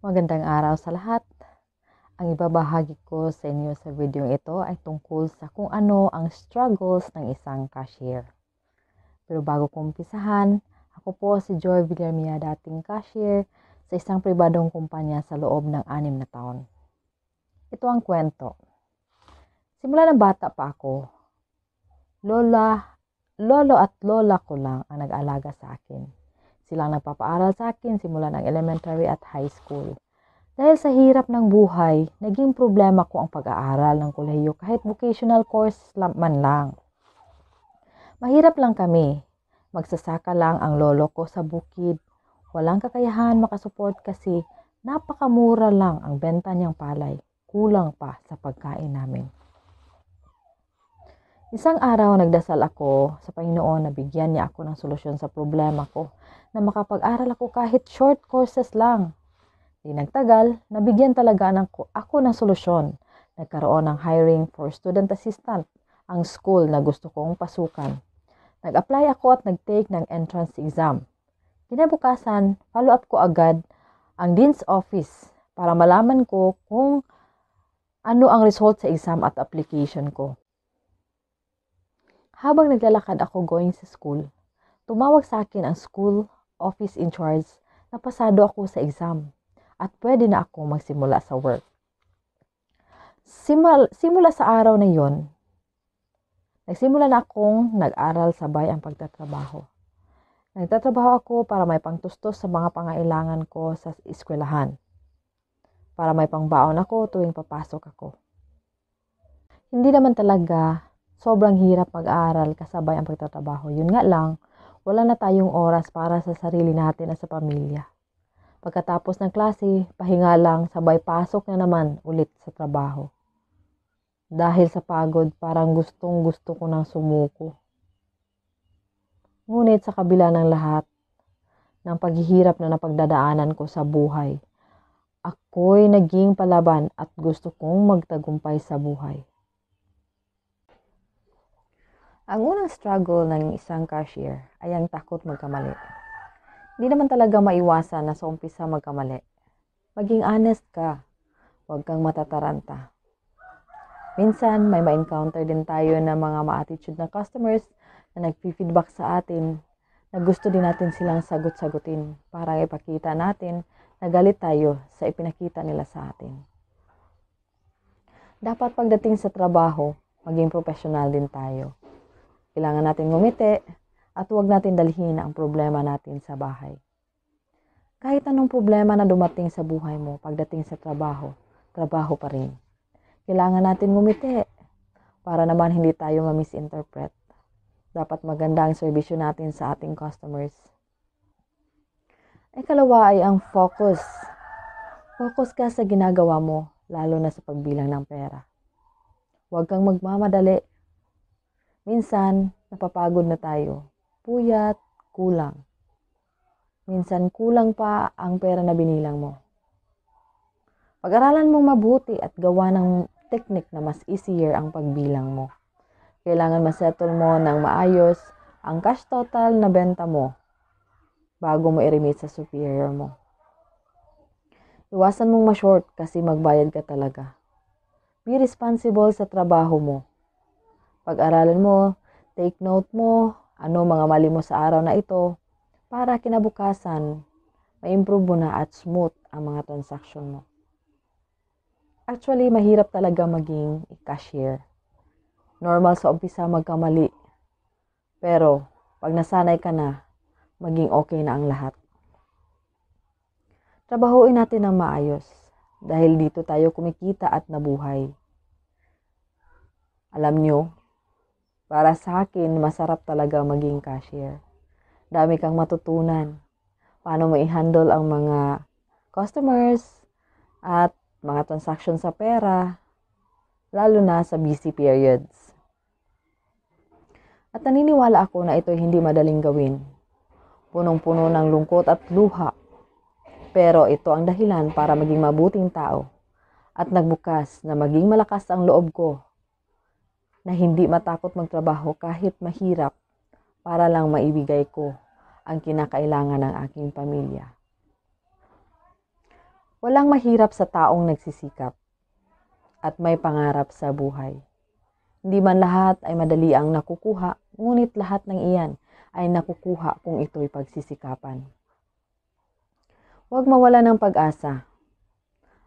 Magandang araw sa lahat. Ang ibabahagi ko sa inyo sa video ito ay tungkol sa kung ano ang struggles ng isang cashier. Pero bago ko umpisahan, ako po si Joy Villarmia, dating cashier sa isang pribadong kumpanya sa loob ng 6 na taon. Ito ang kwento. Simula ng bata pa ako, lolo at lola ko lang ang nag-alaga sa akin. Silang nagpapaaral sa akin simula ng elementary at high school. Dahil sa hirap ng buhay, naging problema ko ang pag-aaral ng kolehiyo kahit vocational course man lang. Mahirap lang kami. Magsasaka lang ang lolo ko sa bukid. Walang kakayahan makasupport kasi napakamura lang ang benta niyang palay. Kulang pa sa pagkain namin. Isang araw nagdasal ako sa Panginoon na bigyan niya ako ng solusyon sa problema ko na makapag-aral ako kahit short courses lang. Di nagtagal, nabigyan talaga ako ng solusyon. Nagkaroon ng hiring for student assistant, ang school na gusto kong pasukan. Nag-apply ako at nag-take ng entrance exam. Kinabukasan, follow-up ko agad ang dean's office para malaman ko kung ano ang result sa exam at application ko. Habang naglalakad ako going sa school, tumawag sa akin ang school office in charge na pasado ako sa exam at pwede na ako magsimula sa work. Simula sa araw na yon, nagsimula na akong nag-aral sabay ang pagtatrabaho. Nagtatrabaho ako para may pangtustos sa mga pangailangan ko sa eskwelahan. Para may pangbaon ako tuwing papasok ako. Hindi naman talaga sobrang hirap mag-aaral kasabay ang pagtatrabaho. Yun nga lang, wala na tayong oras para sa sarili natin at sa pamilya. Pagkatapos ng klase, pahinga lang, sabay pasok na naman ulit sa trabaho. Dahil sa pagod, parang gustong-gusto ko nang sumuko. Ngunit sa kabila ng lahat, ng paghihirap na napagdadaanan ko sa buhay, ako'y naging palaban at gusto kong magtagumpay sa buhay. Ang unang struggle ng isang cashier ay ang takot magkamali. Hindi naman talaga maiwasan na sa umpisa magkamali. Maging honest ka, huwag kang matataranta. Minsan may ma-encounter din tayo ng mga ma-attitude na customers na nag-feedback sa atin na gusto din natin silang sagot-sagutin para ipakita natin na galit tayo sa ipinakita nila sa atin. Dapat pagdating sa trabaho, maging professional din tayo. Kailangan natin ngumiti at huwag natin dalhin ang problema natin sa bahay. Kahit anong problema na dumating sa buhay mo pagdating sa trabaho, trabaho pa rin. Kailangan natin ngumiti para naman hindi tayo ma-misinterpret. Dapat maganda ang serbisyo natin sa ating customers. Ikalawa ay ang focus. Focus ka sa ginagawa mo, lalo na sa pagbilang ng pera. Huwag kang magmamadali. Minsan, napapagod na tayo. Puyat, kulang. Minsan, kulang pa ang pera na binilang mo. Pag-aralan mong mabuti at gawa ng technique na mas easier ang pagbilang mo. Kailangan masettle mo ng maayos ang cash total na benta mo bago mo i-remit sa superior mo. Iwasan mong ma-short kasi magbayad ka talaga. Be responsible sa trabaho mo. Pag-aralan mo, take note mo, ano mga mali mo sa araw na ito para kinabukasan, ma-improve mo na at smooth ang mga transaction mo. Actually, mahirap talaga maging cashier. Normal sa umpisa magkamali. Pero, pag nasanay ka na, maging okay na ang lahat. Trabahuin natin ng maayos dahil dito tayo kumikita at nabuhay. Alam nyo, para sa akin, masarap talaga maging cashier. Dami kang matutunan. Paano mo i-handle ang mga customers at mga transaction sa pera, lalo na sa busy periods. At naniniwala ako na ito hindi madaling gawin. Punong-puno ng lungkot at luha. Pero ito ang dahilan para maging mabuting tao at nagbukas na maging malakas ang loob ko na hindi matakot magtrabaho kahit mahirap para lang maibigay ko ang kinakailangan ng aking pamilya. Walang mahirap sa taong nagsisikap at may pangarap sa buhay. Hindi man lahat ay madali ang nakukuha, ngunit lahat ng iyan ay nakukuha kung ito'y pagsisikapan. Huwag mawala ng pag-asa.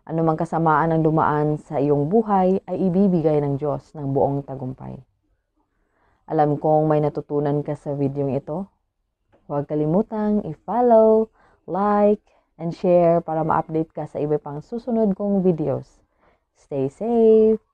Anumang kasamaan ang dumaan sa iyong buhay ay ibibigay ng Diyos ng buong tagumpay. Alam kong may natutunan ka sa videong ito. Huwag kalimutang i-follow, like, and share para ma-update ka sa iba pang susunod kong videos. Stay safe!